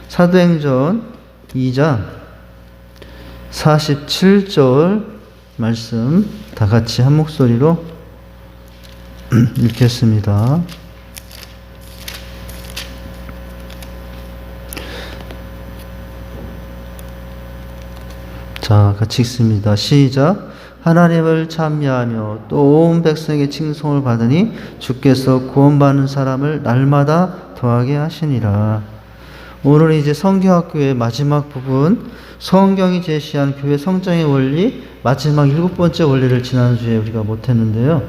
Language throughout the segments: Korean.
사도행전 2장 47절 말씀 다 같이 한 목소리로 읽겠습니다. 자, 같이 읽습니다. 시작. 하나님을 찬미하며 또 온 백성에게 칭송을 받으니 주께서 구원받는 사람을 날마다 더하게 하시니라. 오늘 이제 성경학교의 마지막 부분, 성경이 제시한 교회 성장의 원리, 마지막 7번째 원리를 지난주에 우리가 못했는데요.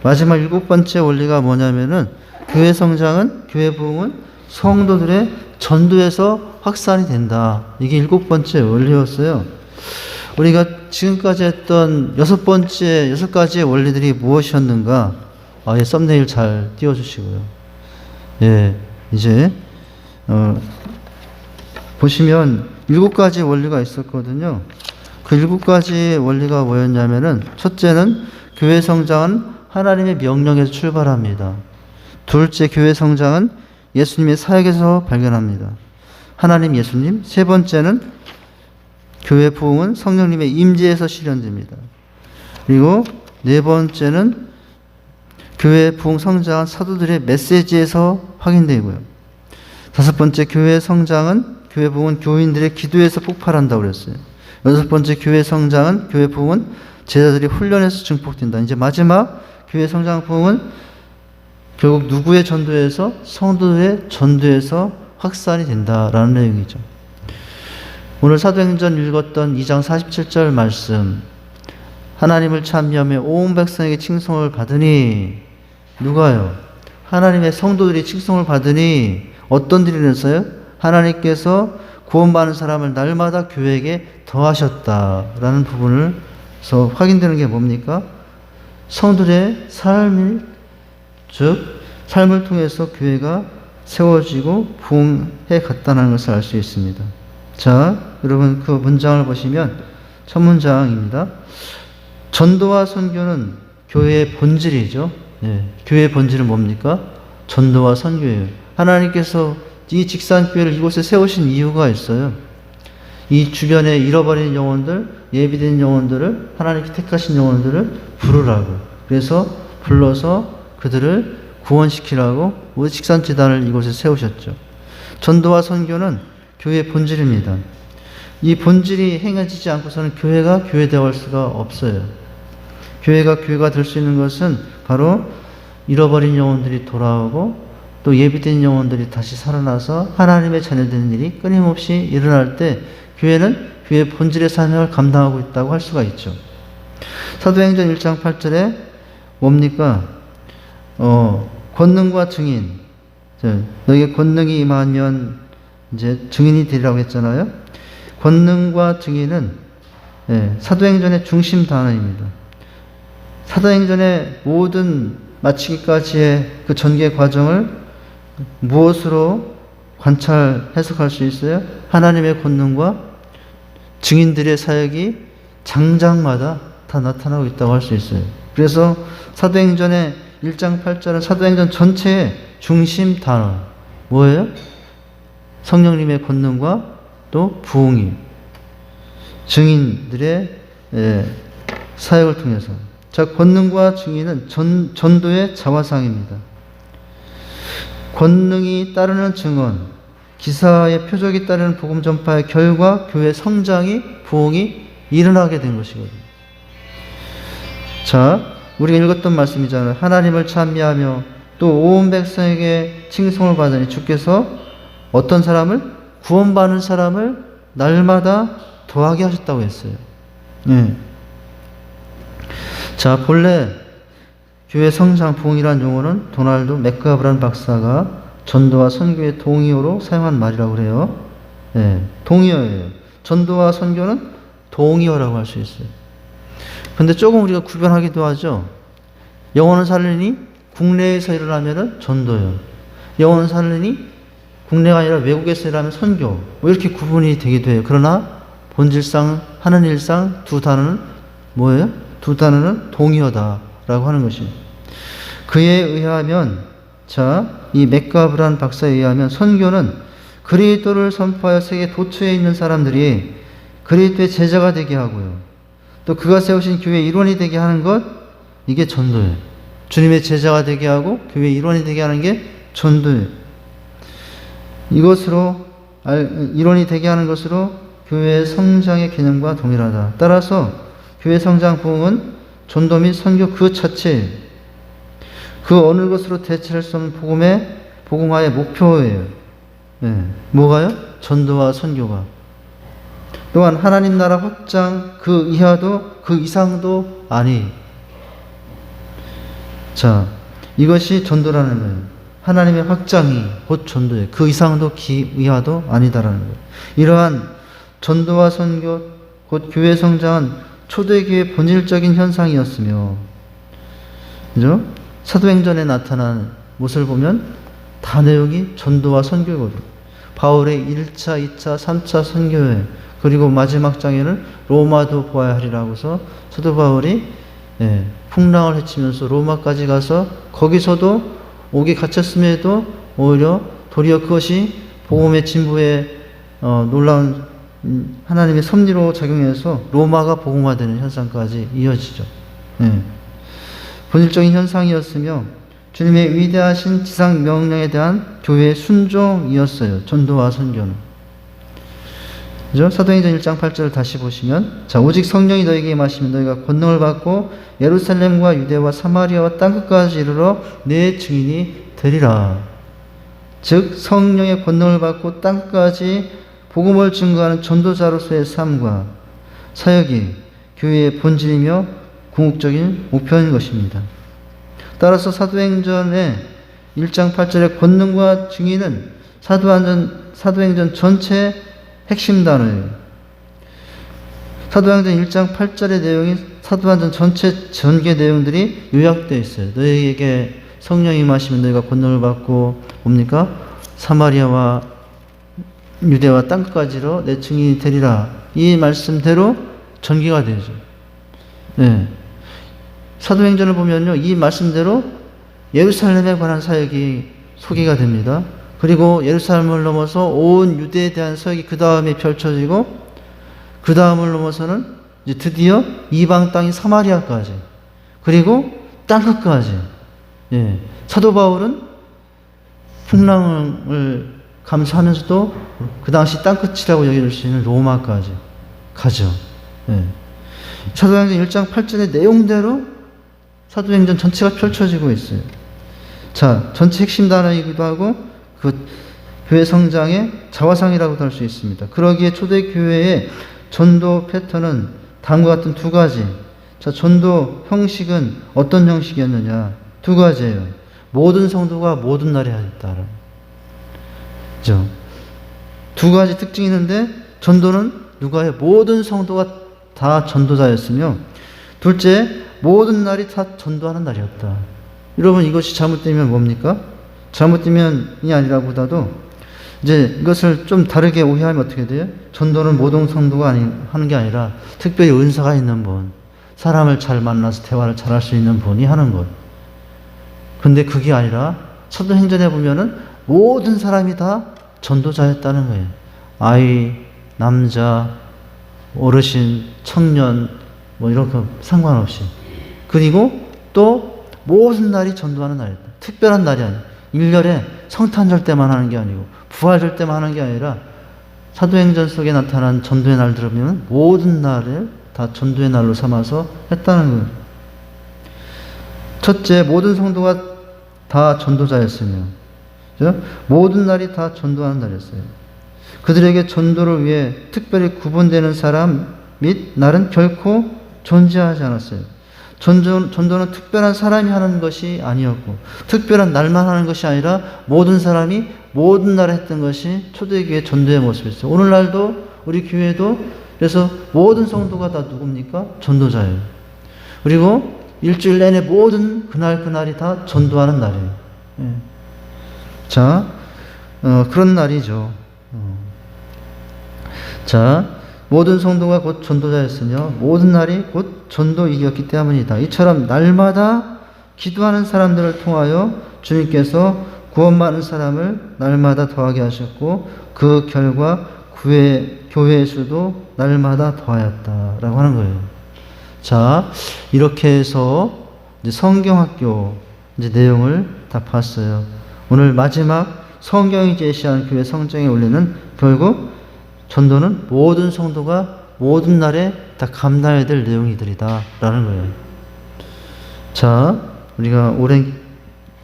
마지막 7번째 원리가 뭐냐면은 교회 성장은, 교회 부흥은 성도들의 전도에서 확산이 된다. 이게 7번째 원리였어요. 우리가 지금까지 했던 6가지의 원리들이 무엇이었는가? 예, 썸네일 잘 띄워주시고요. 예, 이제, 보시면 7가지 원리가 있었거든요. 그 7가지 원리가 뭐였냐면은, 첫째는 교회 성장은 하나님의 명령에서 출발합니다. 둘째, 교회 성장은 예수님의 사역에서 발견합니다. 하나님, 예수님. 세 번째는 교회 부흥은 성령님의 임재에서 실현됩니다. 그리고 네 번째는 교회 부흥 성장은 사도들의 메시지에서 확인되고요. 다섯 번째, 교회 성장은, 교회 부흥은 교인들의 기도에서 폭발한다고 그랬어요. 여섯 번째, 교회 성장은, 교회 부흥은 제자들이 훈련해서 증폭된다. 이제 마지막 교회 성장 부흥은 결국 누구의 전도에서? 성도의 전도에서 확산이 된다라는 내용이죠. 오늘 사도행전 읽었던 2장 47절 말씀, 하나님을 찬미하며 온 백성에게 칭송을 받으니, 누가요? 하나님의 성도들이 칭송을 받으니 어떤 일이 일어났어요? 하나님께서 구원받는 사람을 날마다 교회에게 더하셨다라는 부분에서 확인되는 게 뭡니까? 성도들의 삶을, 즉 삶을 통해서 교회가 세워지고 부흥해 갔다는 것을 알 수 있습니다. 자, 여러분 그 문장을 보시면 첫 문장입니다. 전도와 선교는 교회의 본질이죠. 예, 교회의 본질은 뭡니까? 전도와 선교예요. 하나님께서 이 직산교회를 이곳에 세우신 이유가 있어요. 이 주변에 잃어버린 영혼들, 예비된 영혼들을, 하나님께 택하신 영혼들을 부르라고. 그래서 불러서 그들을 구원시키라고 우리 직산재단을 이곳에 세우셨죠. 전도와 선교는 교회의 본질입니다. 이 본질이 행해지지 않고서는 교회가 교회되어 수가 없어요. 교회가 교회가 될 수 있는 것은 바로 잃어버린 영혼들이 돌아오고 또 예비된 영혼들이 다시 살아나서 하나님의 자녀되는 일이 끊임없이 일어날 때 교회는 교회의 본질의 사명을 감당하고 있다고 할 수가 있죠. 사도행전 1장 8절에 뭡니까? 권능과 증인. 너에게 권능이 임하면 이제 증인이 되리라고 했잖아요. 권능과 증인은 사도행전의 중심 단어입니다. 사도행전의 모든 마치기까지의 그 전개 과정을 무엇으로 관찰, 해석할 수 있어요? 하나님의 권능과 증인들의 사역이 장장마다 다 나타나고 있다고 할 수 있어요. 그래서 사도행전의 1장 8절은 사도행전 전체의 중심 단어. 뭐예요? 성령님의 권능과 또 부흥이 증인들의 사역을 통해서. 자, 권능과 증인은 전도의 자화상입니다. 권능이 따르는 증언, 기사의 표적이 따르는 복음 전파의 결과 교회 성장이, 부흥이 일어나게 된 것이거든요. 자, 우리가 읽었던 말씀이잖아요. 하나님을 찬미하며 또 온 백성에게 칭송을 받으니 주께서 어떤 사람을? 구원받는 사람을 날마다 더하게 하셨다고 했어요. 네. 자, 본래 교회 성장 부흥이라는 용어는 도널드 맥가브란 박사가 전도와 선교의 동의어로 사용한 말이라고 그래요. 네, 동의어예요. 전도와 선교는 동의어라고 할 수 있어요. 근데 조금 우리가 구별하기도 하죠. 영혼을 살리니 국내에서 일어나면은 전도요. 영혼을 살리니 국내가 아니라 외국에서 일하면 선교. 뭐 이렇게 구분이 되기도 해요. 그러나 본질상 하는 일상 두 단어는 뭐예요? 두 단어는 동의어다라고 하는 것입니다. 그에 의하면, 자, 이 맥가브란 박사에 의하면 선교는 그리스도를 선포하여 세계 도처에 있는 사람들이 그리스도의 제자가 되게 하고요. 또 그가 세우신 교회의 일원이 되게 하는 것, 이게 전도예요. 주님의 제자가 되게 하고 교회의 일원이 되게 하는 게 전도예요. 이것으로 일원이 되게 하는 것으로 교회의 성장의 개념과 동일하다. 따라서 교회 성장 부흥은 전도 및 선교 그 자체예요. 그 어느 것으로 대체할 수 없는 복음화의 목표예요. 네. 뭐가요? 전도와 선교가. 또한 하나님 나라 확장 그 이하도 그 이상도 아니. 자, 이것이 전도라는 거예요. 하나님의 확장이 곧 전도예요. 그 이상도 이하도 아니다라는 거예요. 이러한 전도와 선교 곧 교회 성장은 초대교회의 본질적인 현상이었으며, 그죠? 사도행전에 나타난 모습을 보면 다 내용이 전도와 선교거든요. 바울의 1차, 2차, 3차 선교회, 그리고 마지막 장에는 로마도 보아야 하리라고서 사도 바울이 풍랑을 헤치면서 로마까지 가서 거기서도 옥에 갇혔음에도 오히려 도리어 그것이 복음의 진보에 놀라운 하나님의 섭리로 작용해서 로마가 복음화되는 현상까지 이어지죠. 본질적인 현상이었으며 주님의 위대하신 지상 명령에 대한 교회의 순종이었어요. 전도와 선교는. 그죠? 사도행전 1장 8절을 다시 보시면, 자, 오직 성령이 너에게 임하시면 너희가 권능을 받고 예루살렘과 유대와 사마리아와 땅끝까지 이르러 내 증인이 되리라. 즉 성령의 권능을 받고 땅끝까지 복음을 증거하는 전도자로서의 삶과 사역이 교회의 본질이며 궁극적인 목표인 것입니다. 따라서 사도행전의 1장 8절의 권능과 증인은 사도행전 전체의 핵심 단어예요. 사도행전 1장 8절의 내용이 사도행전 전체 전개 내용들이 요약되어 있어요. 너희에게 성령이 임하시면 너희가 권능을 받고 뭡니까? 사마리아와 유대와 땅끝까지로 내 증인이 되리라. 이 말씀대로 전개가 되죠. 네. 사도행전을 보면요, 이 말씀대로 예루살렘에 관한 사역이 소개가 됩니다. 그리고 예루살렘을 넘어서 온 유대에 대한 사역이 그 다음에 펼쳐지고, 그 다음을 넘어서는 이제 드디어 이방 땅인 사마리아까지, 그리고 땅끝까지. 예. 사도 바울은 풍랑을 감수하면서도 그 당시 땅끝이라고 여길 수 있는 로마까지 가죠. 예. 사도행전 1장 8절의 내용대로 사도행전 전체가 펼쳐지고 있어요. 자, 전체 핵심 단어이기도 하고 그 교회 성장의 자화상이라고도 할 수 있습니다. 그러기에 초대교회의 전도 패턴은 다음과 같은 두 가지. 자, 전도 형식은 어떤 형식이었느냐? 두 가지예요. 모든 성도가 모든 날에 하였다. 그죠? 두 가지 특징이 있는데, 전도는 누가 해요? 모든 성도가 다 전도자였으며, 둘째, 모든 날이 다 전도하는 날이었다. 여러분, 이것이 잘못되면 뭡니까? 잘못되면이 아니라보다도 이제 이것을 좀 다르게 오해하면 어떻게 돼요? 전도는 모든 성도가 하는 게 아니라 특별히 은사가 있는 분, 사람을 잘 만나서 대화를 잘 할 수 있는 분이 하는 것. 근데 그게 아니라 사도행전에 보면은 모든 사람이 다 전도자였다는 거예요. 아이, 남자, 어르신, 청년, 뭐 이런 거 상관없이. 그리고 또 모든 날이 전도하는 날이다. 특별한 날이 아니에요. 1년에 성탄절 때만 하는 게 아니고 부활절 때만 하는 게 아니라 사도행전 속에 나타난 전도의 날들을 보면 모든 날을 다 전도의 날로 삼아서 했다는 거예요. 첫째, 모든 성도가 다 전도자였으며, 그렇죠? 모든 날이 다 전도하는 날이었어요. 그들에게 전도를 위해 특별히 구분되는 사람 및 날은 결코 존재하지 않았어요. 전도는 특별한 사람이 하는 것이 아니었고, 특별한 날만 하는 것이 아니라 모든 사람이 모든 날에 했던 것이 초대교회 전도의 모습이었어요. 오늘날도 우리 교회도 그래서 모든 성도가 다 누굽니까? 전도자예요. 그리고 일주일 내내 모든 그날이 다 전도하는 날이에요. 예. 자, 그런 날이죠. 자, 모든 성도가 곧 전도자였으며 모든 날이 곧 전도이었기 때문이다. 이처럼 날마다 기도하는 사람들을 통하여 주님께서 구원 많은 사람을 날마다 더하게 하셨고 그 결과 교회의 수도 날마다 더하였다라고 하는 거예요. 자, 이렇게 해서 이제 성경학교 이제 내용을 다 봤어요. 오늘 마지막 성경이 제시한 교회 성정에 올리는 결국 전도는 모든 성도가 모든 날에 다 감당해야 될 내용이들이다 라는 거예요. 자, 우리가 오랜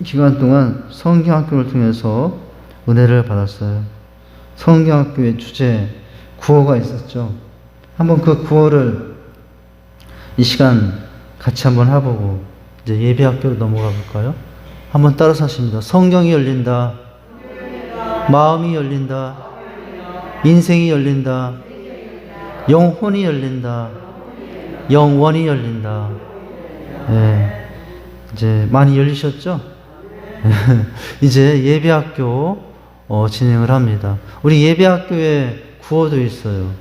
기간 동안 성경학교를 통해서 은혜를 받았어요. 성경학교의 주제 구호가 있었죠. 한번 그 구호를 이 시간 같이 한번 해보고 이제 예배학교로 넘어가 볼까요? 한번 따라서 하십니다. 성경이 열린다. 마음이 열린다. 인생이 열린다. 영혼이 열린다. 영원히 열린다. 네. 이제 많이 열리셨죠? 이제 예배학교 진행을 합니다. 우리 예배학교에 구호도 있어요.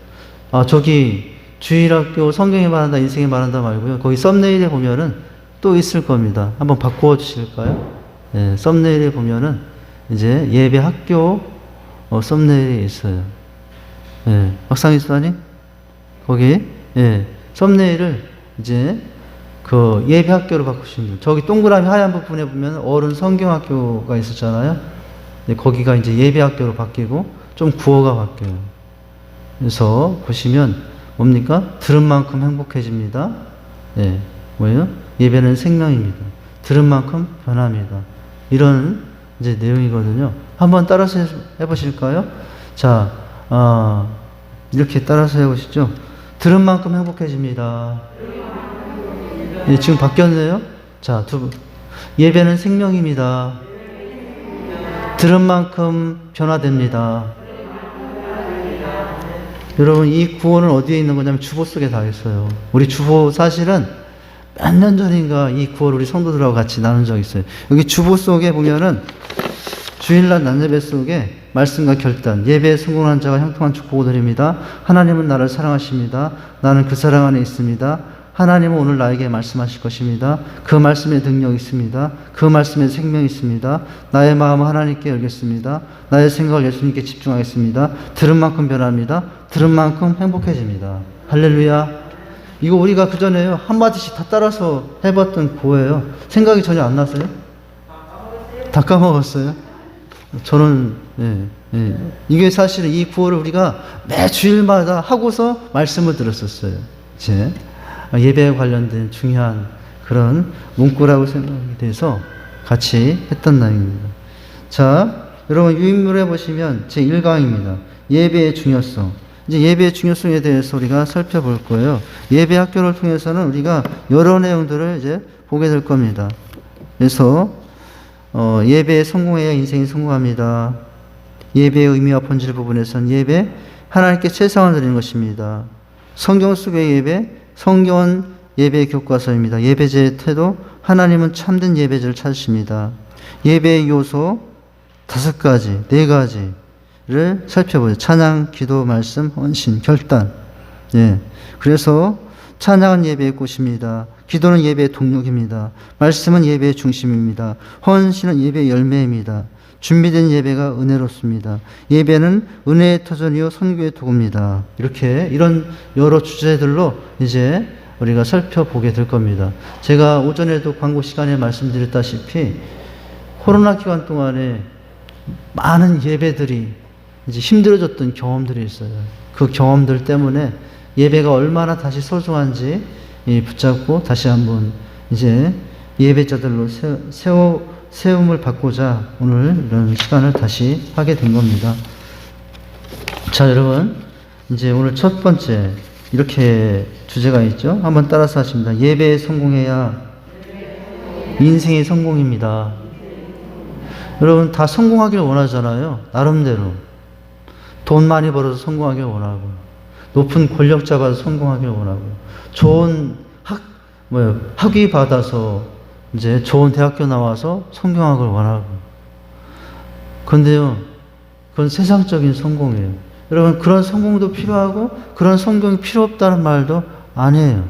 저기 주일학교 성경에 말한다, 인생에 말한다 말고요. 거기 썸네일에 보면은 또 있을 겁니다. 한번 바꾸어 주실까요? 네, 썸네일에 보면은 이제 예배학교 썸네일이 있어요. 네, 박상희 수사님 거기 썸네일을 이제 그 예배학교로 바꾸시면 돼요. 저기 동그라미 하얀 부분에 보면 어른 성경학교가 있었잖아요. 거기가 이제 예배학교로 바뀌고 좀 구호가 바뀌어요. 그래서 보시면 뭡니까? 들은 만큼 행복해집니다. 네, 뭐예요? 예배는 생명입니다. 들은 만큼 변합니다. 이런 이제 내용이거든요. 한번 따라서 해보실까요? 자, 이렇게 따라서 해보시죠. 들은 만큼 행복해집니다. 예, 지금 바뀌었네요. 자, 예배는 생명입니다. 들은 만큼 변화됩니다. 여러분, 이 구호는 어디에 있는 거냐면 주보 속에 다 있어요. 우리 주보 사실은 몇 년 전인가 이 구호를 우리 성도들하고 같이 나눈 적이 있어요. 여기 주보 속에 보면은 주일날 낮예배 속에 말씀과 결단, 예배에 성공한 자가 형통한 축복을 드립니다. 하나님은 나를 사랑하십니다. 나는 그 사랑 안에 있습니다. 하나님은 오늘 나에게 말씀하실 것입니다. 그 말씀에 능력이 있습니다. 그 말씀에 생명이 있습니다. 나의 마음을 하나님께 열겠습니다. 나의 생각을 예수님께 집중하겠습니다. 들은 만큼 변합니다. 들은 만큼 행복해집니다. 할렐루야. 이거 우리가 그전에요 한마디씩 다 따라서 해봤던 구호예요. 생각이 전혀 안 나세요? 다 까먹었어요? 저는 이게 사실은 이 구호를 우리가 매 주일마다 하고서 말씀을 들었었어요. 이제 예배에 관련된 중요한 그런 문구라고 생각이 돼서 같이 했던 내용입니다. 자, 여러분 유인물에 보시면 제 1강입니다. 예배의 중요성. 이제 예배의 중요성에 대해서 우리가 살펴볼 거예요. 예배 학교를 통해서는 우리가 여러 내용들을 이제 보게 될 겁니다. 그래서 예배에 성공해야 인생이 성공합니다. 예배의 의미와 본질 부분에서는 예배, 하나님께 최상을 드리는 것입니다. 성경 속의 예배, 성경은 예배의 교과서입니다. 예배제의 태도, 하나님은 참된 예배제를 찾으십니다. 예배의 요소 5가지, 4가지를 살펴보죠. 찬양, 기도, 말씀, 헌신, 결단. 예. 그래서 찬양은 예배의 꽃입니다. 기도는 예배의 동력입니다. 말씀은 예배의 중심입니다. 헌신은 예배의 열매입니다. 준비된 예배가 은혜롭습니다. 예배는 은혜의 터전이요 선교의 도구입니다. 이렇게 이런 여러 주제들로 이제 우리가 살펴보게 될 겁니다. 제가 오전에도 광고 시간에 말씀드렸다시피 코로나 기간 동안에 많은 예배들이 이제 힘들어졌던 경험들이 있어요. 그 경험들 때문에 예배가 얼마나 다시 소중한지 붙잡고 다시 한번 이제 예배자들로 세움을 받고자 오늘 이런 시간을 다시 하게 된 겁니다. 자, 여러분, 이제 오늘 첫 번째 이렇게 주제가 있죠. 한번 따라서 하십니다. 예배에 성공해야 인생의 성공입니다. 여러분 다 성공하길 원하잖아요. 나름대로 돈 많이 벌어서 성공하길 원하고, 높은 권력 잡아서 성공하길 원하고, 좋은 학위 받아서 이제 좋은 대학교 나와서 성공하길 원하고. 그런데요, 그건 세상적인 성공이에요. 여러분, 그런 성공도 필요하고 그런 성공이 필요 없다는 말도 아니에요.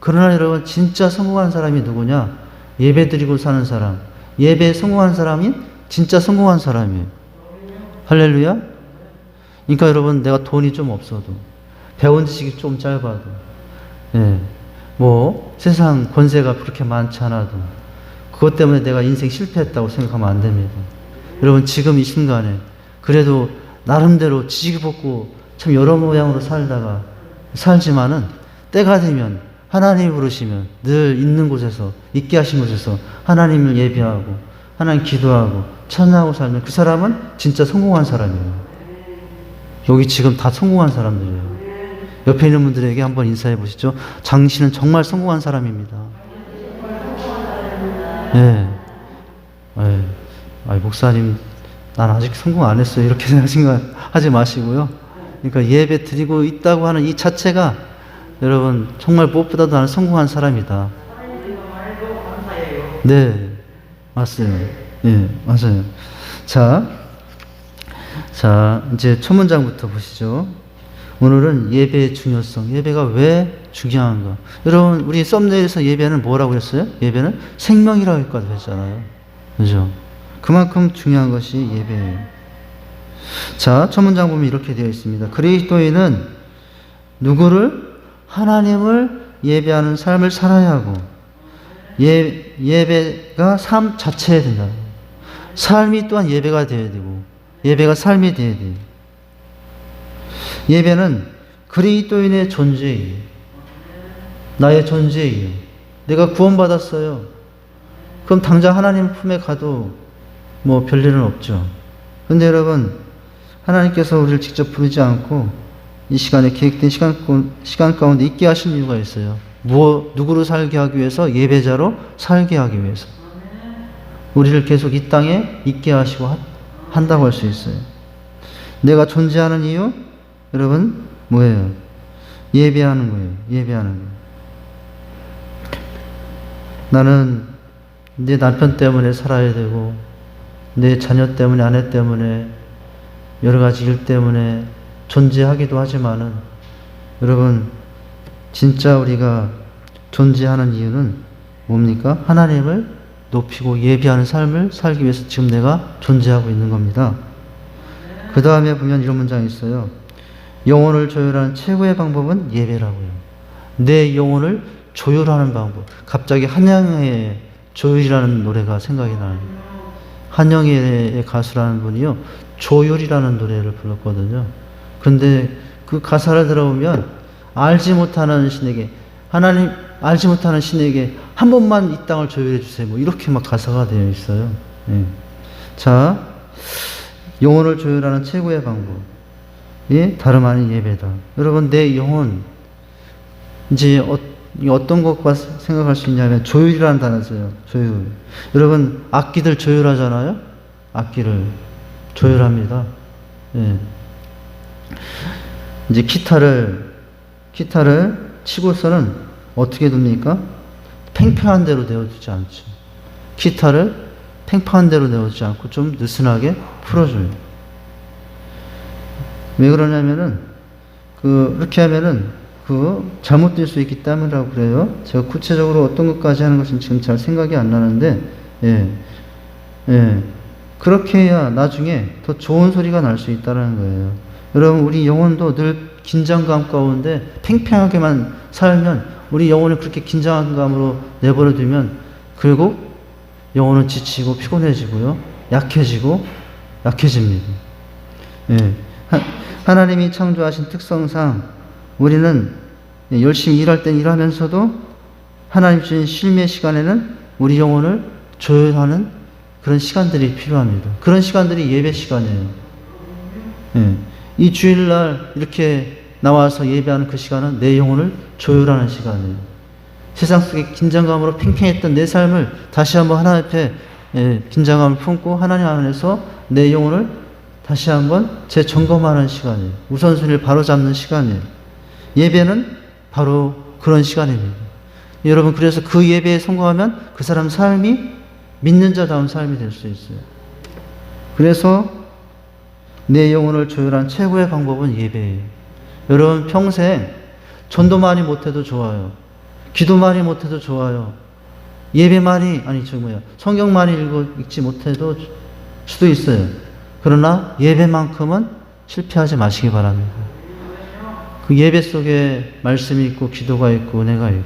그러나 여러분, 진짜 성공한 사람이 누구냐? 예배 드리고 사는 사람. 예배에 성공한 사람이 진짜 성공한 사람이에요. 할렐루야? 그러니까 여러분, 내가 돈이 좀 없어도, 배운 지식이 좀 짧아도, 예, 뭐 세상 권세가 그렇게 많지 않아도 그것 때문에 내가 인생 실패했다고 생각하면 안 됩니다. 여러분, 지금 이 순간에 그래도 나름대로 지식 붙고 참 여러 모양으로 살지만은 때가 되면 하나님이 부르시면 늘 있는 곳에서, 있게 하신 곳에서 하나님을 예배하고 하나님 기도하고 찬양하고 살면 그 사람은 진짜 성공한 사람이에요. 여기 지금 다 성공한 사람들이에요. 옆에 있는 분들에게 한번 인사해 보시죠. 당신은 정말 성공한 사람입니다. 예. 예. 아이, 목사님, 난 아직 성공 안 했어요. 이렇게 생각하지 마시고요. 그러니까 예배 드리고 있다고 하는 이 자체가 여러분, 정말 무엇보다도 나는 성공한 사람이다. 네. 맞아요. 예, 맞아요. 자, 이제 첫 문장부터 보시죠. 오늘은 예배의 중요성, 예배가 왜 중요한가. 여러분, 우리 썸네일에서 예배는 뭐라고 했어요? 예배는 생명이라고 했잖아요. 그죠? 그만큼 중요한 것이 예배예요. 자, 첫 문장 보면 이렇게 되어 있습니다. 그리스도인은 누구를? 하나님을 예배하는 삶을 살아야 하고, 예배가 삶 자체에 된다. 삶이 또한 예배가 되어야 되고, 예배가 삶이 되어야 돼요. 예배는 그리스도인의 존재예요. 나의 존재예요. 내가 구원받았어요. 그럼 당장 하나님 품에 가도 뭐 별일은 없죠. 그런데 여러분, 하나님께서 우리를 직접 부르지 않고 이 시간에 계획된 시간 가운데 있게 하신 이유가 있어요. 누구로 살게 하기 위해서? 예배자로 살게 하기 위해서. 우리를 계속 이 땅에 있게 하시고 한다고 할 수 있어요. 내가 존재하는 이유? 여러분, 뭐예요? 예배하는 거예요. 예배하는 거예요. 나는 내 남편 때문에 살아야 되고, 내 자녀 때문에, 아내 때문에, 여러 가지 일 때문에 존재하기도 하지만은, 여러분, 진짜 우리가 존재하는 이유는 뭡니까? 하나님을 높이고 예배하는 삶을 살기 위해서 지금 내가 존재하고 있는 겁니다. 그 다음에 보면 이런 문장이 있어요. 영혼을 조율하는 최고의 방법은 예배라고요. 내 영혼을 조율하는 방법. 갑자기 한영애의 조율이라는 노래가 생각이 나요. 한영애의 가수라는 분이요, 조율이라는 노래를 불렀거든요. 그런데 그 가사를 들어보면 알지 못하는 신에게, 하나님 알지 못하는 신에게 한 번만 이 땅을 조율해 주세요. 뭐 이렇게 막 가사가 되어 있어요. 예. 자, 영혼을 조율하는 최고의 방법이 다름 아닌 예배다. 여러분, 내 영혼, 이제 어떤 것과 생각할 수 있냐면 조율이라는 단어 써요. 조율. 여러분, 악기들 조율하잖아요. 악기를 조율합니다. 예. 이제 기타를 치고서는 어떻게 둡니까? 팽팽한 대로 내어두지 않죠. 기타를 팽팽한 대로 내어두지 않고 좀 느슨하게 풀어줘요. 왜 그러냐면은, 그렇게 하면은, 잘못될 수 있기 때문이라고 그래요. 제가 구체적으로 어떤 것까지 하는 것은 지금 잘 생각이 안 나는데, 그렇게 해야 나중에 더 좋은 소리가 날 수 있다는 거예요. 여러분, 우리 영혼도 늘 긴장감 가운데 팽팽하게만 살면, 우리 영혼을 그렇게 긴장감으로 내버려 두면 결국 영혼은 지치고 피곤해지고요, 약해집니다. 하나님이 창조하신 특성상 우리는 열심히 일할 땐 일하면서도 하나님 주신 쉼의 시간에는 우리 영혼을 조율하는 그런 시간들이 필요합니다. 그런 시간들이 예배 시간이에요. 이 주일날 이렇게 나와서 예배하는 그 시간은 내 영혼을 조율하는 시간이에요. 세상 속에 긴장감으로 팽팽했던 내 삶을 다시 한번 하나님 앞에 긴장감을 품고 하나님 안에서 내 영혼을 다시 한번 재점검하는 시간이에요. 우선순위를 바로잡는 시간이에요. 예배는 바로 그런 시간입니다. 여러분, 그래서 그 예배에 성공하면 그 사람 삶이 믿는 자다운 삶이 될 수 있어요. 그래서 내 영혼을 조율한 최고의 방법은 예배예요. 여러분, 평생 전도 많이 못해도 좋아요. 기도 많이 못해도 좋아요. 성경 많이 읽지 못해도 수도 있어요. 그러나 예배만큼은 실패하지 마시기 바랍니다. 그 예배 속에 말씀이 있고 기도가 있고 은혜가 있고,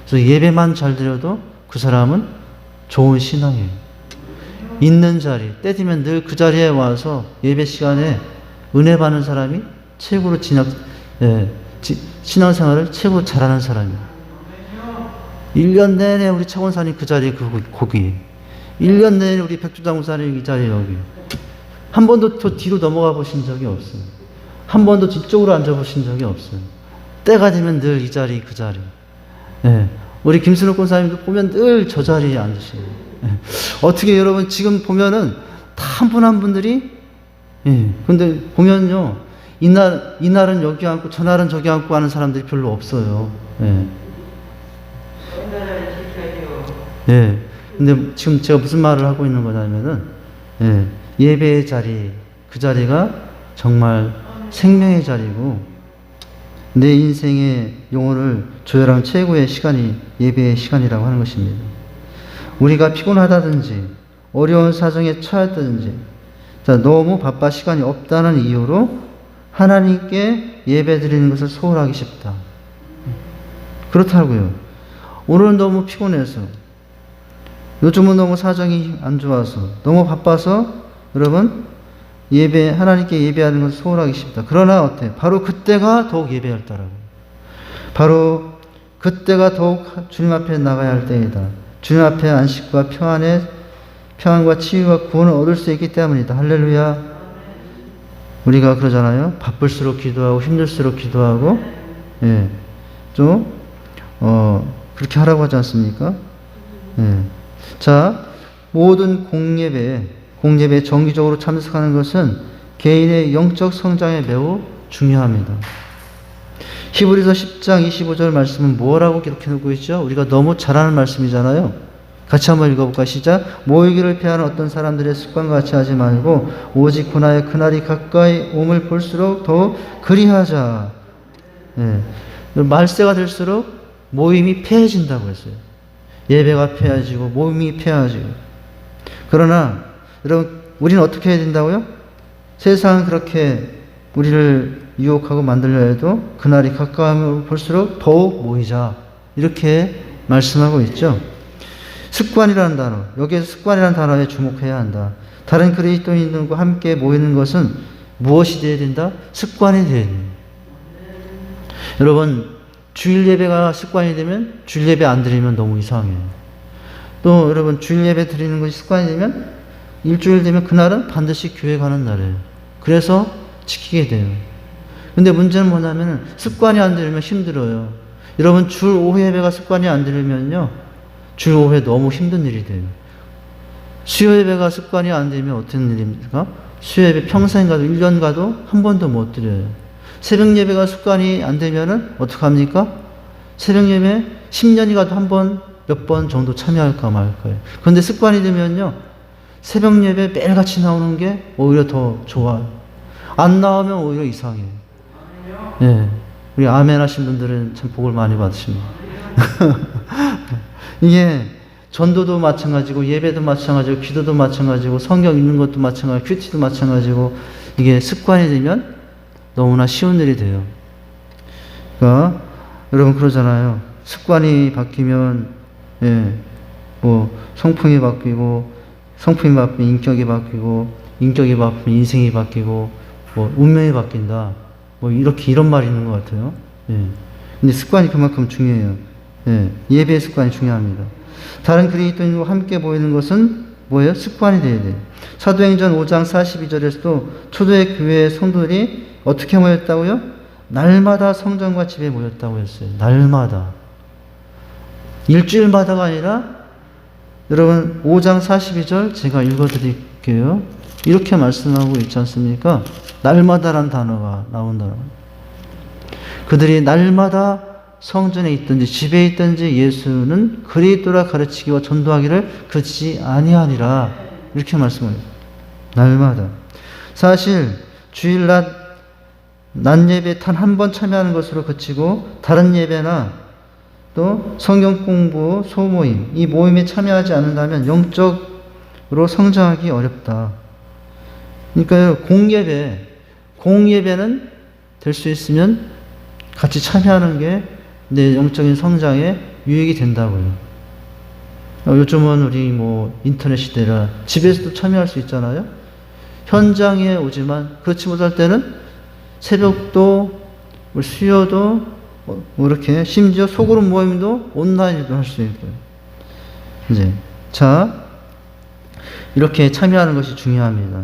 그래서 예배만 잘 드려도 그 사람은 좋은 신앙이에요. 있는 자리, 때 되면 늘 그 자리에 와서 예배 시간에 은혜 받는 사람이 최고로 신앙생활을 최고 잘하는 사람이에요. 1년 내내 우리 차원사님 그 자리에 거기, 1년 내내 우리 백주장사님 이 자리에 여기. 한 번도 저 뒤로 넘어가 보신 적이 없어요. 한 번도 뒤쪽으로 앉아보신 적이 없어요. 때가 되면 늘 이 자리, 그 자리. 예. 우리 김순옥 권사님도 보면 늘 저 자리에 앉으시고. 예. 어떻게 여러분 지금 보면은 다 한 분 한 분들이, 예. 근데 보면요. 이날은 여기 앉고 저날은 저기 앉고 하는 사람들이 별로 없어요. 예. 예. 근데 지금 제가 무슨 말을 하고 있는 거냐면은, 예. 예배의 자리, 그 자리가 정말 생명의 자리고, 내 인생의 영혼을 조율하는 최고의 시간이 예배의 시간이라고 하는 것입니다. 우리가 피곤하다든지 어려운 사정에 처했다든지 너무 바빠 시간이 없다는 이유로 하나님께 예배 드리는 것을 소홀하기 쉽다. 그렇다고요. 오늘은 너무 피곤해서, 요즘은 너무 사정이 안 좋아서, 너무 바빠서 여러분 하나님께 예배하는 것을 소홀하기 쉽다. 그러나 어때? 바로 그때가 더욱 예배할 때라고. 바로 그때가 더욱 주님 앞에 나가야 할 때이다. 주님 앞에 안식과 평안과 치유와 구원을 얻을 수 있기 때문이다. 할렐루야. 우리가 그러잖아요. 바쁠수록 기도하고 힘들수록 기도하고, 예, 좀 그렇게 하라고 하지 않습니까? 예. 자, 모든 공예배에 정기적으로 참석하는 것은 개인의 영적 성장에 매우 중요합니다. 히브리서 10장 25절 말씀은 뭐라고 기록해놓고 있죠? 우리가 너무 잘 아는 말씀이잖아요. 같이 한번 읽어볼까요? 시작. 모이기를 피하는 어떤 사람들의 습관과 같이 하지 말고 오직 고나의 그날이 가까이 옴을 볼수록 더욱 그리하자. 예. 말세가 될수록 모임이 폐해진다고 했어요. 예배가 폐해지고 모임이 폐해지고. 그러나 여러분, 우리는 어떻게 해야 된다고요? 세상은 그렇게 우리를 유혹하고 만들려 해도 그날이 가까우면 볼수록 더욱 모이자. 이렇게 말씀하고 있죠. 습관이라는 단어, 여기에서 습관이라는 단어에 주목해야 한다. 다른 그리스도인들과 함께 모이는 것은 무엇이 되어야 된다? 습관이 되어야 된다. 여러분, 주일 예배가 습관이 되면 주일 예배 안 드리면 너무 이상해요. 또 여러분, 주일 예배 드리는 것이 습관이 되면 일주일 되면 그날은 반드시 교회 가는 날이에요. 그래서 지키게 돼요. 근데 문제는 뭐냐면 습관이 안 되면 힘들어요. 여러분, 주 5회 예배가 습관이 안 되면요, 주 5회 너무 힘든 일이 돼요. 수요 예배가 습관이 안 되면 어떤 일입니까? 수요 예배 평생 가도 1년 가도 한 번도 못 드려요. 새벽 예배가 습관이 안 되면은 어떡합니까? 새벽 예배 10년이 가도 몇 번 정도 참여할까 말까요. 그런데 습관이 되면요, 새벽 예배 매일같이 나오는 게 오히려 더 좋아요. 안 나오면 오히려 이상해요. 예. 우리 아멘 하신 분들은 참 복을 많이 받으십니다. 이게 전도도 마찬가지고, 예배도 마찬가지고, 기도도 마찬가지고, 성경 읽는 것도 마찬가지고, 큐티도 마찬가지고, 이게 습관이 되면 너무나 쉬운 일이 돼요. 그러니까 여러분 그러잖아요. 습관이 바뀌면, 예, 성품이 바뀌고, 성품이 바뀌면 인격이 바뀌고, 인격이 바뀌면 인생이 바뀌고, 운명이 바뀐다. 이런 말이 있는 것 같아요. 예. 근데 습관이 그만큼 중요해요. 예. 예배의 습관이 중요합니다. 다른 그리스도인과 함께 모이는 것은 뭐예요? 습관이 되어야 돼요. 사도행전 5장 42절에서도 초대의 교회의 성도들이 어떻게 모였다고요? 날마다 성전과 집에 모였다고 했어요. 날마다. 일주일마다가 아니라, 여러분 5장 42절 제가 읽어드릴게요. 이렇게 말씀하고 있지 않습니까? 날마다란 단어가 나온다는 거예요. 그들이 날마다 성전에 있든지 집에 있든지 예수는 그리스도라 가르치기와 전도하기를 그치지 아니하니라. 이렇게 말씀해요. 날마다. 사실 주일낮 예배 단 한 번 참여하는 것으로 그치고 다른 예배나 또 성경 공부, 소모임, 이 모임에 참여하지 않는다면 영적으로 성장하기 어렵다. 그러니까요, 공예배는 될 수 있으면 같이 참여하는 게 내 영적인 성장에 유익이 된다고요. 요즘은 우리 인터넷 시대라 집에서도 참여할 수 있잖아요. 현장에 오지만 그렇지 못할 때는 새벽도 수요도 이렇게 심지어 소그룹 모임도 온라인으로 할 수 있고요. 자, 이렇게 참여하는 것이 중요합니다.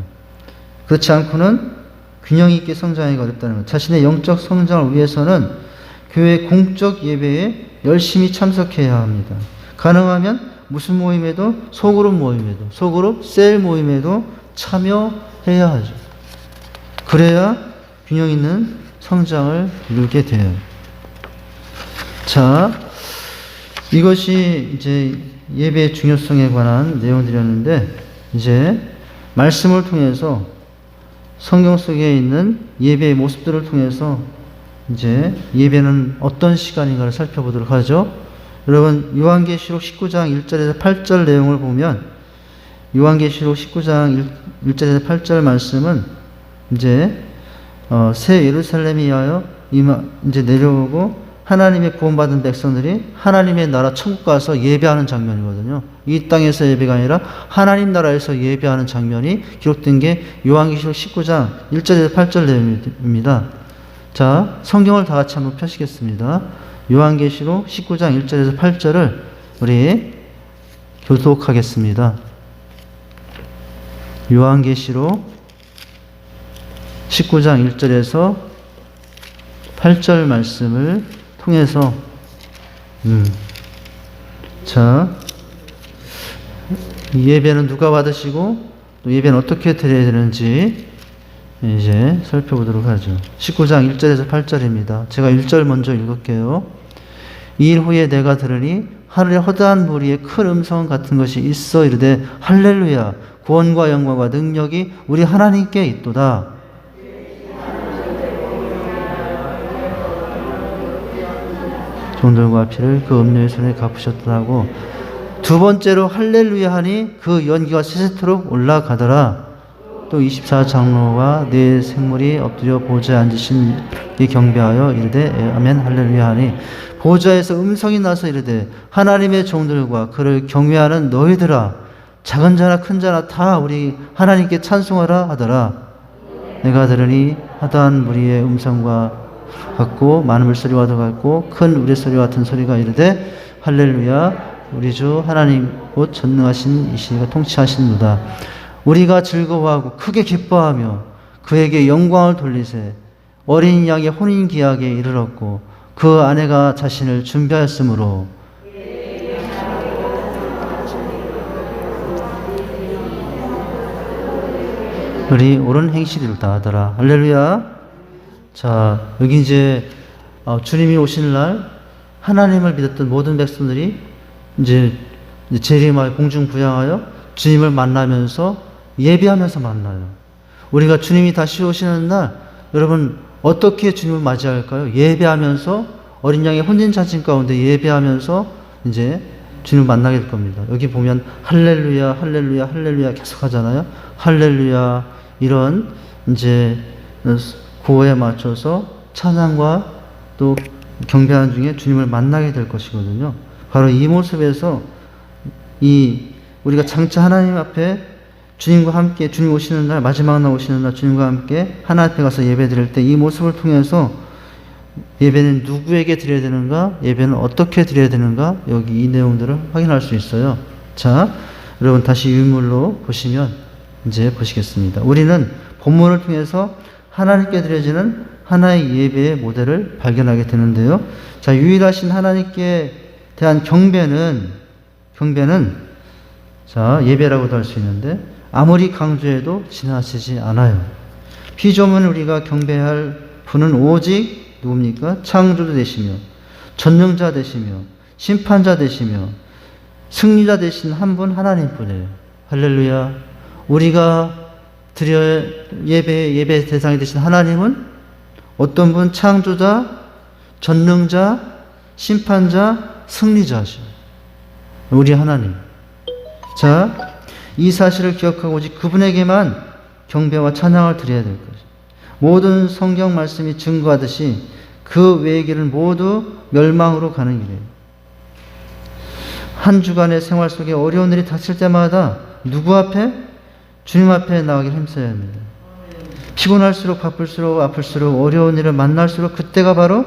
그렇지 않고는 균형 있게 성장하기가 어렵다는 것. 자신의 영적 성장을 위해서는 교회 공적 예배에 열심히 참석해야 합니다. 가능하면 무슨 모임에도 소그룹 셀 모임에도 참여해야 하죠. 그래야 균형 있는 성장을 이루게 돼요. 자, 이것이 이제 예배의 중요성에 관한 내용들이었는데, 이제 말씀을 통해서 성경 속에 있는 예배의 모습들을 통해서 이제 예배는 어떤 시간인가를 살펴보도록 하죠. 여러분, 요한계시록 19장 1절에서 8절 내용을 보면, 요한계시록 19장 1절에서 8절 말씀은 이제 새 예루살렘이 하여 이제 내려오고 하나님의 구원받은 백성들이 하나님의 나라 천국 가서 예배하는 장면이거든요. 이 땅에서 예배가 아니라 하나님 나라에서 예배하는 장면이 기록된 게 요한계시록 19장 1절에서 8절 내용입니다. 자, 성경을 다 같이 한번 펴시겠습니다. 요한계시록 19장 1절에서 8절을 우리 교독하겠습니다. 요한계시록 19장 1절에서 8절 말씀을 통해서 자, 예배는 누가 받으시고 또 예배는 어떻게 드려야 되는지 이제 살펴보도록 하죠. 19장 1절에서 8절입니다. 제가 1절 먼저 읽을게요. 이 일 후에 내가 들으니 하늘에 허다한 무리의 큰 음성 같은 것이 있어 이르되 할렐루야 구원과 영광과 능력이 우리 하나님께 있도다. 종들과 피를 그 음료의 손에 갚으셨다 하고, 두 번째로 할렐루야 하니 그 연기가 세세토록 올라가더라. 또 24장로와 네 생물이 엎드려 보좌에 앉으신 이 경배하여 이르되 아멘 할렐루야 하니, 보좌에서 음성이 나서 이르되 하나님의 종들과 그를 경외하는 너희들아 작은 자나 큰 자나 다 우리 하나님께 찬송하라 하더라. 내가 들으니 하다한 무리의 음성과 같고 많은 물소리와도 같고 큰 우레소리와 같은 소리가 이르되 할렐루야 우리 주 하나님 곧 전능하신 이시가 통치하시는도다. 우리가 즐거워하고 크게 기뻐하며 그에게 영광을 돌리세. 어린 양의 혼인기약에 이르렀고 그 아내가 자신을 준비하였으므로 그리 옳은 행실을 다하더라. 할렐루야. 자, 여기 이제 주님이 오시는 날 하나님을 믿었던 모든 백성들이 이제 재림하여 공중부양하여 주님을 만나면서 예배하면서 만나요. 우리가 주님이 다시 오시는 날 여러분 어떻게 주님을 맞이할까요? 예배하면서 어린 양의 혼인 잔치 가운데 예배하면서 이제 주님을 만나게 될 겁니다. 여기 보면 할렐루야 할렐루야 할렐루야 계속 하잖아요. 할렐루야 이런 이제 구호에 맞춰서 찬양과 또 경배하는 중에 주님을 만나게 될 것이거든요. 바로 이 모습에서 우리가 장차 하나님 앞에 주님과 함께 주님 오시는 날 마지막 날 오시는 날 주님과 함께 하나님 앞에 가서 예배 드릴 때 이 모습을 통해서 예배는 누구에게 드려야 되는가? 예배는 어떻게 드려야 되는가? 여기 이 내용들을 확인할 수 있어요. 자, 여러분 다시 유물로 보시면 이제 보시겠습니다. 우리는 본문을 통해서 하나님께 드려지는 하나의 예배의 모델을 발견하게 되는데요. 자, 유일하신 하나님께 대한 경배는 자, 예배라고도 할 수 있는데 아무리 강조해도 지나치지 않아요. 피조물 우리가 경배할 분은 오직 누굽니까? 창조주 되시며 전능자 되시며 심판자 되시며 승리자 되신 한 분 하나님뿐이에요. 할렐루야. 우리가 드려야 예배 대상이 되신 하나님은 어떤 분? 창조자, 전능자, 심판자, 승리자시오. 우리 하나님. 자, 이 사실을 기억하고 오직 그분에게만 경배와 찬양을 드려야 될 것이죠. 모든 성경 말씀이 증거하듯이 그 외의 길은 모두 멸망으로 가는 길이에요. 한 주간의 생활 속에 어려운 일이 닥칠 때마다 누구 앞에? 주님 앞에 나가길 힘써야 합니다. 피곤할수록 바쁠수록 아플수록 어려운 일을 만날수록 그때가 바로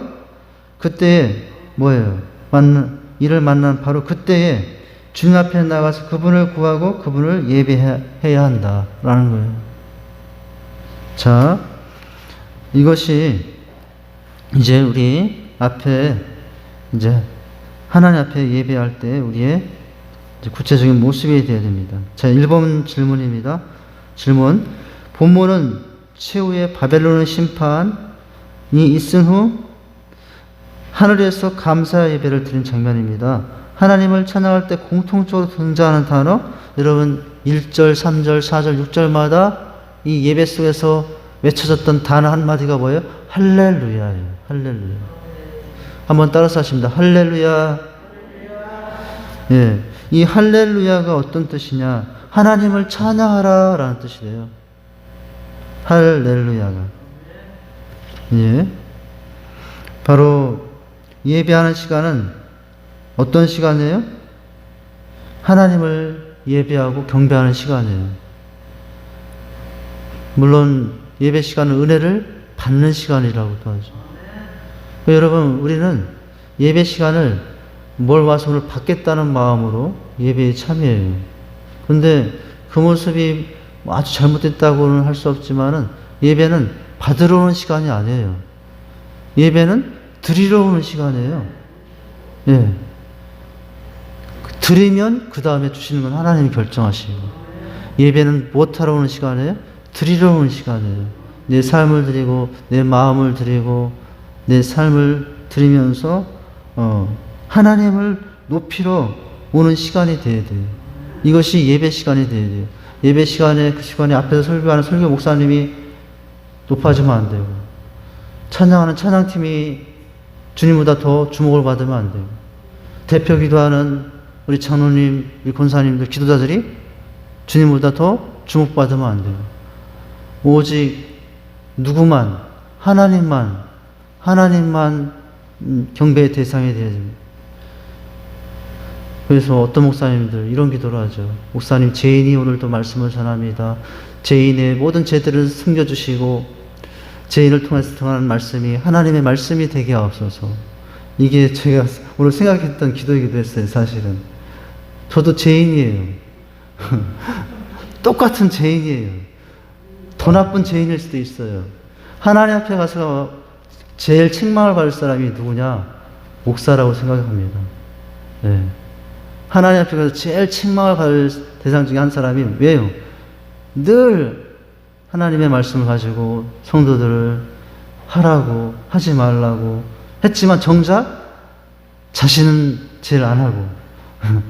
그때에 뭐예요? 이를 만난 바로 그때에 주님 앞에 나가서 그분을 구하고 그분을 예배해야 한다라는 거예요. 자, 이것이 이제 우리 앞에 이제 하나님 앞에 예배할 때 우리의 구체적인 모습이 되어야 됩니다. 자, 1번 질문입니다. 질문. 본문은 최후의 바벨론의 심판이 있은 후 하늘에서 감사 예배를 드린 장면입니다. 하나님을 찬양할 때 공통적으로 등장하는 단어, 여러분 1절, 3절, 4절, 6절마다 이 예배 속에서 외쳐졌던 단어 한마디가 뭐예요? 할렐루야예요. 할렐루야. 한번 따라서 하십니다. 할렐루야. 예, 이 할렐루야가 어떤 뜻이냐? 하나님을 찬양하라 라는 뜻이래요. 할렐루야가. 예. 바로 예배하는 시간은 어떤 시간이에요? 하나님을 예배하고 경배하는 시간이에요. 물론 예배 시간은 은혜를 받는 시간이라고도 하죠. 여러분, 우리는 예배 시간을 뭘 와서 오늘 받겠다는 마음으로 예배에 참여해요. 그런데 그 모습이 아주 잘못됐다고는 할 수 없지만은 예배는 받으러 오는 시간이 아니에요. 예배는 드리러 오는 시간이에요. 예. 드리면 그 다음에 주시는 건 하나님이 결정하시고, 예배는 무엇하러 오는 시간이에요? 드리러 오는 시간이에요. 내 삶을 드리고 내 마음을 드리고 내 삶을 드리면서 하나님을 높이러 오는 시간이 돼야 돼요. 이것이 예배 시간이 돼야 돼요. 예배 시간에, 그 시간에 앞에서 설교하는 설교 목사님이 높아지면 안 되고, 찬양하는 찬양팀이 주님보다 더 주목을 받으면 안 되고, 대표 기도하는 우리 장로님, 우리 권사님들, 기도자들이 주님보다 더 주목받으면 안 돼요. 오직 누구만, 하나님만 경배의 대상이 되어야 됩니다. 그래서 어떤 목사님들 이런 기도를 하죠. 목사님, 죄인이 오늘도 말씀을 전합니다. 죄인의 모든 죄들을 숨겨주시고 죄인을 통해서 통하는 말씀이 하나님의 말씀이 되게 하옵소서. 이게 제가 오늘 생각했던 기도이기도 했어요. 사실은 저도 죄인이에요. 똑같은 죄인이에요. 더 나쁜 죄인일 수도 있어요. 하나님 앞에 가서 제일 책망을 받을 사람이 누구냐? 목사라고 생각합니다. 네. 하나님 앞에 가서 제일 책망을 받을 대상 중에 한 사람이, 왜요? 늘 하나님의 말씀을 가지고 성도들을 하라고 하지 말라고 했지만 정작 자신은 제일 안 하고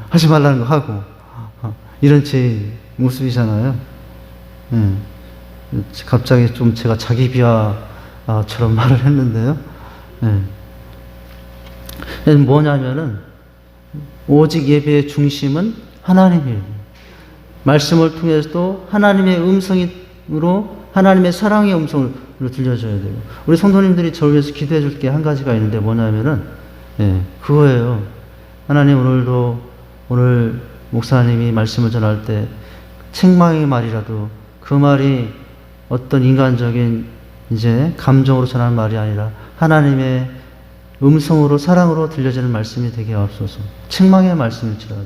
하지 말라는 거 하고, 이런 제 모습이잖아요. 갑자기 좀 제가 자기 비하처럼 말을 했는데요. 뭐냐면은 오직 예배의 중심은 하나님이에요. 말씀을 통해서도 하나님의 음성으로, 하나님의 사랑의 음성으로 들려줘야 돼요. 우리 성도님들이 저를 위해서 기도해 줄 게 한 가지가 있는데 뭐냐면은 그거예요. 하나님, 오늘 목사님이 말씀을 전할 때 책망의 말이라도 그 말이 어떤 인간적인 이제 감정으로 전하는 말이 아니라 하나님의 음성으로, 사랑으로 들려지는 말씀이 되게 하옵소서. 책망의 말씀일지라도,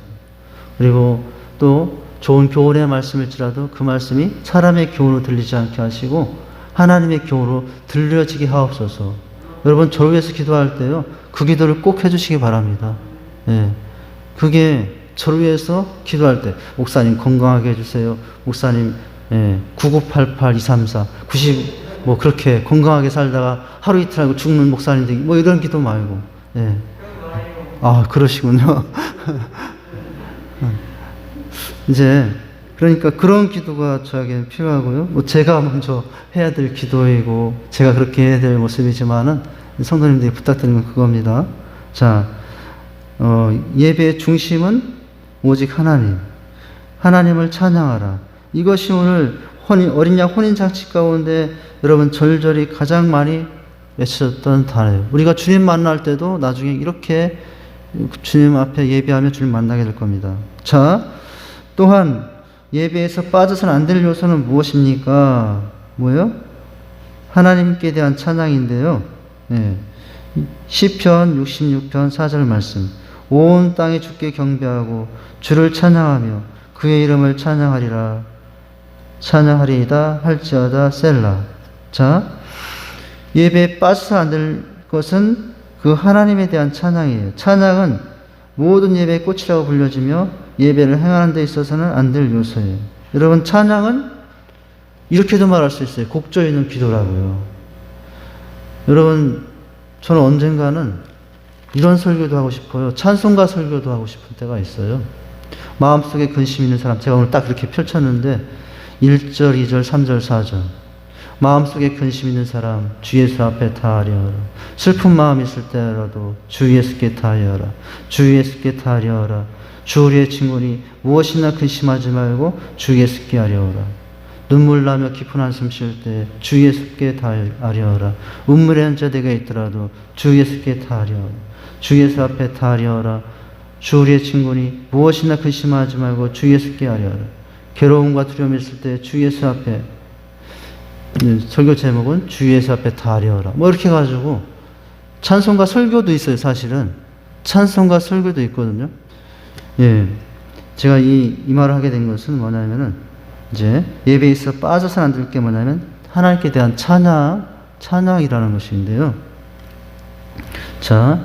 그리고 또 좋은 교훈의 말씀일지라도 그 말씀이 사람의 교훈으로 들리지 않게 하시고 하나님의 교훈으로 들려지게 하옵소서. 여러분, 저를 위해서 기도할 때요, 그 기도를 꼭 해주시기 바랍니다. 그게 저를 위해서 기도할 때, 목사님 건강하게 해주세요. 목사님 9988-234 90 뭐 그렇게 건강하게 살다가 하루 이틀 하고 죽는 목사님들, 뭐 이런 기도 말고. 아, 그러시군요. 이제 그러니까 그런 기도가 저에게는 필요하고요. 뭐 제가 먼저 해야 될 기도이고 제가 그렇게 해야 될 모습이지만은 성도님들이 부탁드리는 건 그겁니다. 자, 예배의 중심은 오직 하나님, 하나님을 찬양하라. 이것이 오늘 어린 양 혼인잔치 가운데 여러분 절절히 가장 많이 외쳐졌던 단어예요. 우리가 주님 만날 때도 나중에 이렇게 주님 앞에 예배하며 주님 만나게 될 겁니다. 자, 또한 예배에서 빠져서는 안 될 요소는 무엇입니까? 뭐요? 하나님께 대한 찬양인데요. 네. 시편 66편 4절 말씀. 온 땅이 주께 경배하고 주를 찬양하며 그의 이름을 찬양하리라. 찬양하리이다 할지어다 셀라. 자, 예배에 빠져서 안 될 것은 그 하나님에 대한 찬양이에요. 찬양은 모든 예배의 꽃이라고 불려지며 예배를 행하는 데 있어서는 안 될 요소예요. 여러분, 찬양은 이렇게도 말할 수 있어요. 곡조 있는 기도라고요. 여러분, 저는 언젠가는 이런 설교도 하고 싶어요. 찬송가 설교도 하고 싶은 때가 있어요. 마음속에 근심 있는 사람, 제가 오늘 딱 그렇게 펼쳤는데 1절, 2절, 3절, 4절. 마음속에 근심 있는 사람 주 예수 앞에 다하려라. 슬픈 마음 있을 때라도 주 예수께 다하려라. 주 예수께 다하려라. 주 우리의 친구니 무엇이나 근심하지 말고 주 예수께 하려라. 눈물 나며 깊은 한숨 쉴 때 주 예수께 다하려라. 운물의 현재 내가 있더라도 주 예수께 다하려라. 주 예수 앞에 다하려라. 주 우리의 친구니 무엇이나 근심하지 말고 주 예수께 하려라. 괴로움과 두려움이 있을 때 주 예수 앞에, 설교 제목은 주 예수 앞에 다하려라. 뭐 이렇게 해가지고 찬송가 설교도 있어요. 사실은 찬송가 설교도 있거든요. 예, 제가 이 말을 하게 된 것은 뭐냐면은 이제 예배에 있어 빠져서는 안 될 게 뭐냐면 하나님께 대한 찬양이라는 것인데요. 자,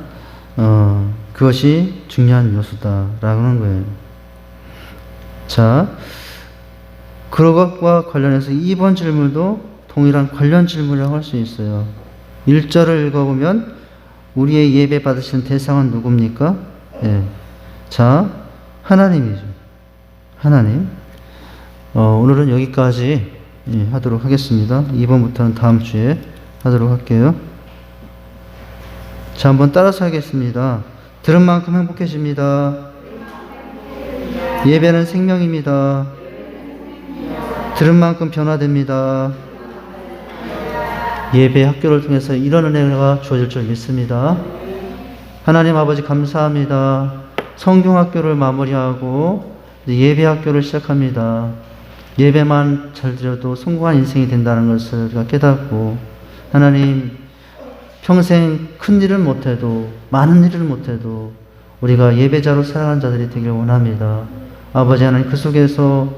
그것이 중요한 요소다라는 거예요. 자, 그것과 관련해서 2번 질문도 동일한 관련 질문이라고 할 수 있어요. 1절을 읽어보면 우리의 예배 받으시는 대상은 누굽니까? 예. 자, 하나님이죠. 하나님. 오늘은 여기까지 하도록 하겠습니다. 2번부터는 다음 주에 하도록 할게요. 자, 한번 따라서 하겠습니다. 들은 만큼 행복해집니다. 예배는 생명입니다. 들은 만큼 변화됩니다. 예배 학교를 통해서 이런 은혜가 주어질 줄 믿습니다. 하나님 아버지 감사합니다. 성경 학교를 마무리하고 예배 학교를 시작합니다. 예배만 잘 드려도 성공한 인생이 된다는 것을 우리가 깨닫고, 하나님 평생 큰 일을 못해도, 많은 일을 못해도 우리가 예배자로 살아가는 자들이 되길 원합니다. 아버지 하나님, 그 속에서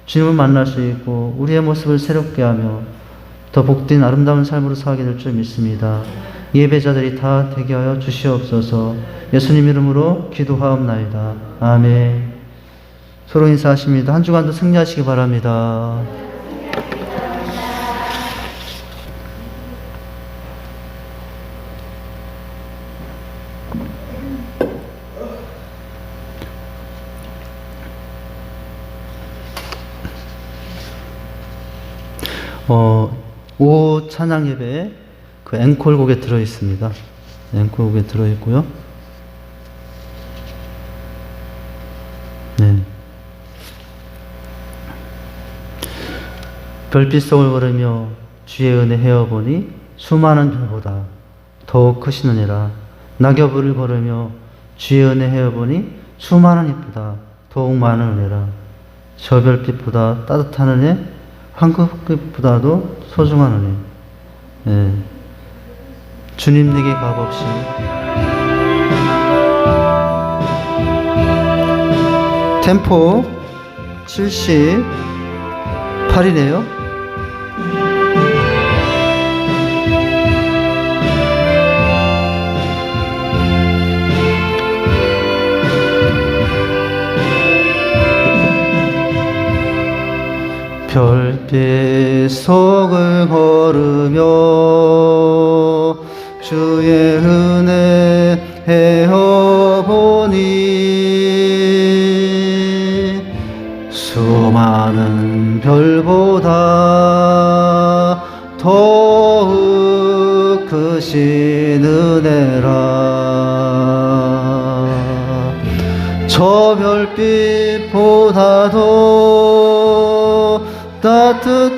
주님을 만날 수 있고 우리의 모습을 새롭게 하며 더 복된 아름다운 삶으로 살게 될 줄 믿습니다. 예배자들이 다 되게 하여 주시옵소서. 예수님 이름으로 기도하옵나이다. 아멘. 서로 인사하십니다. 한 주간도 승리하시기 바랍니다. 오후 찬양 예배에 그 앵콜곡에 들어 있습니다. 앵콜곡에 들어 있고요. 네. 별빛송을 걸으며 주의 은혜 헤어보니 수많은 별보다 더욱 크시느니라. 낙엽을 걸으며 주의 은혜 헤어보니 수많은 이보다 더욱 많은 은혜라. 저 별빛보다 따뜻한 은혜, 황금빛보다도 소중한 은혜. 네. 주님 내게 값없이 템포 78이네요. 별빛 속을 걸으며 주의 은혜 헤어보니 수많은 별보다 더욱 크신 은혜라. 저 별빛보다도 따뜻한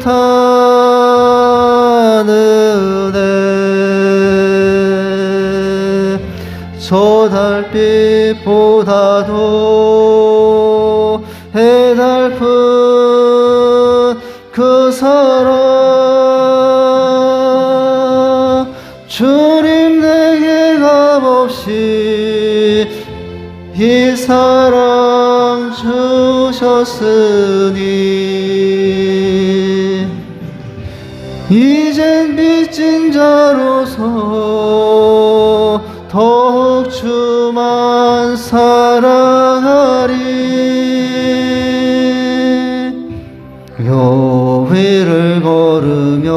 소달빛보다도 해달픈 그 사랑 주님 내게 값없이 이 사랑 주셨으니 이젠 빚진 자로서 더욱 주만 사랑하리. 교회를 걸으며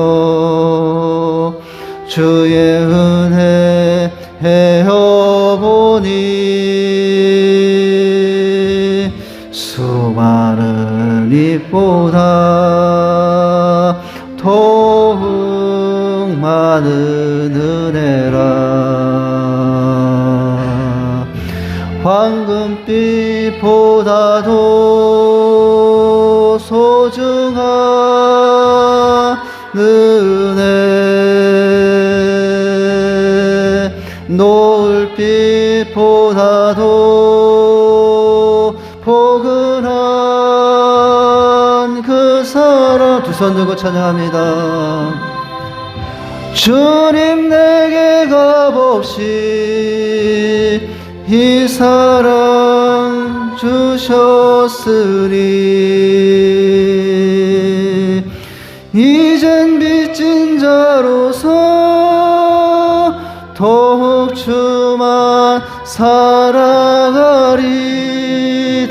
주의 은혜 헤어보니 수많은 빛보다 더욱 많은 은혜라. 황금빛보다도 소중한 은혜 노을빛보다도 포근한 그 사랑 두 손 들고 찬양합니다. 주님 내게 값없이 이 사랑 주셨으니